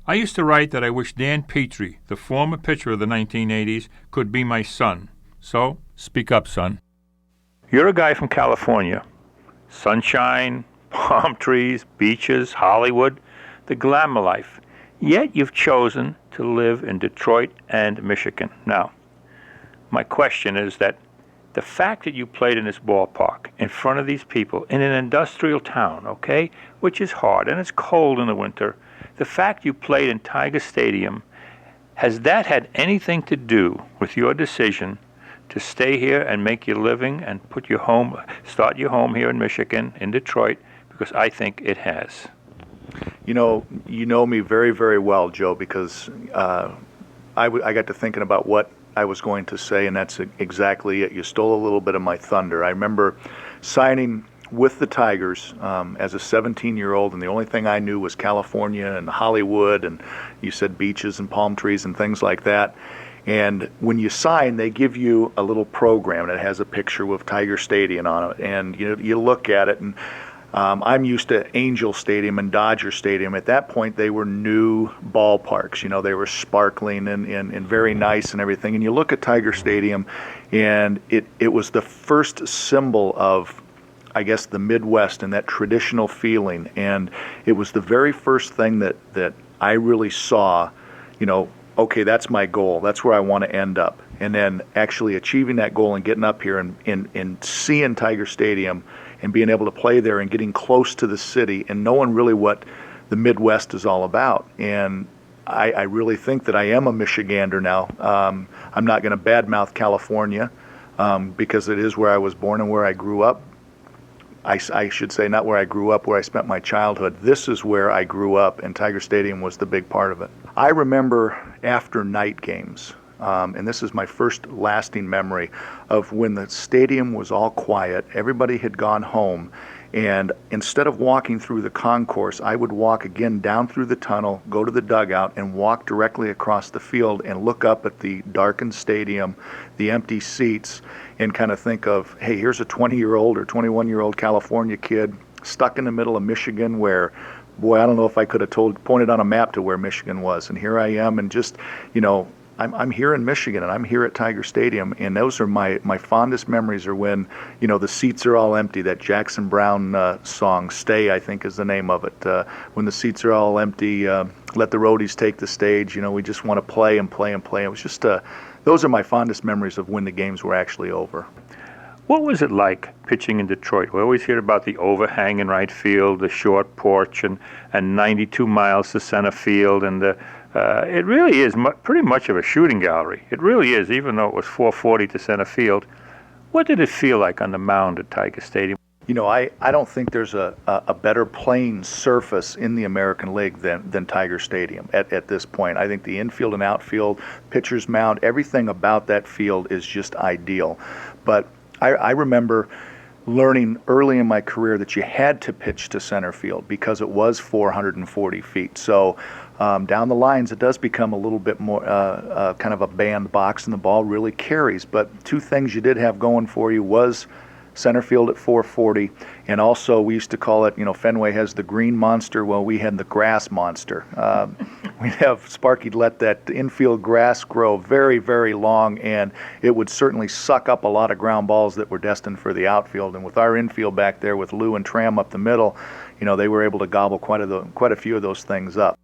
I used to write that I wish Dan Petry, the former pitcher of the 1980s, could be my son. So, speak up, son. You're a guy from California. Sunshine, palm trees, beaches, Hollywood, the glamour life. Yet you've chosen to live in Detroit and Michigan. Now, my question is that the fact that you played in this ballpark in front of these people in an industrial town, okay, which is hard and it's cold in the winter, the fact you played in Tiger Stadium, has that had anything to do with your decision to stay here and make your living and start your home here in Michigan, in Detroit? Because I think it has. You know me very, very well, Joe, because I got to thinking about what I was going to say, and that's exactly it. You stole a little bit of my thunder. I remember signing with the Tigers as a 17-year-old, and the only thing I knew was California and Hollywood, and you said beaches and palm trees and things like that. And when you sign, they give you a little program that has a picture with Tiger Stadium on it, and you look at it, and I'm used to Angel Stadium and Dodger Stadium. At that point, they were new ballparks. They were sparkling and very nice and everything. And you look at Tiger Stadium, and it was the first symbol of, I guess, the Midwest and that traditional feeling. And it was the very first thing that I really saw, okay, that's my goal. That's where I want to end up. And then actually achieving that goal and getting up here and seeing Tiger Stadium and being able to play there and getting close to the city and knowing really what the Midwest is all about. And I really think that I am a Michigander now. I'm not going to badmouth California because it is where I was born and where I grew up. I should say not where I grew up, where I spent my childhood. This is where I grew up, and Tiger Stadium was the big part of it. I remember after night games, and this is my first lasting memory of when the stadium was all quiet, everybody had gone home, and instead of walking through the concourse, I would walk again down through the tunnel, go to the dugout, and walk directly across the field and look up at the darkened stadium, the empty seats, and kind of think of, hey, here's a 20-year-old or 21-year-old California kid stuck in the middle of Michigan where, boy, I don't know if I could have pointed on a map to where Michigan was. And here I am, and just, I'm here in Michigan, and I'm here at Tiger Stadium, and those are my fondest memories are when, the seats are all empty. That Jackson Browne song, Stay, I think is the name of it. When the seats are all empty, let the roadies take the stage. We just want to play and play and play. It was just, those are my fondest memories of when the games were actually over. What was it like pitching in Detroit? We always hear about the overhang in right field, the short porch, and 92 miles to center field, and it really is pretty much of a shooting gallery. It really is, even though it was 440 to center field. What did it feel like on the mound at Tiger Stadium? I don't think there's a better playing surface in the American League than Tiger Stadium at this point. I think the infield and outfield, pitcher's mound, everything about that field is just ideal. But I remember learning early in my career that you had to pitch to center field because it was 440 feet. So down the lines, it does become a little bit more kind of a bandbox, and the ball really carries. But two things you did have going for you was center field at 440, and also we used to call it, Fenway has the green monster, well, we had the grass monster. We'd have Sparky'd let that infield grass grow very, very long, and it would certainly suck up a lot of ground balls that were destined for the outfield. And with our infield back there with Lou and Tram up the middle, they were able to gobble quite a few of those things up.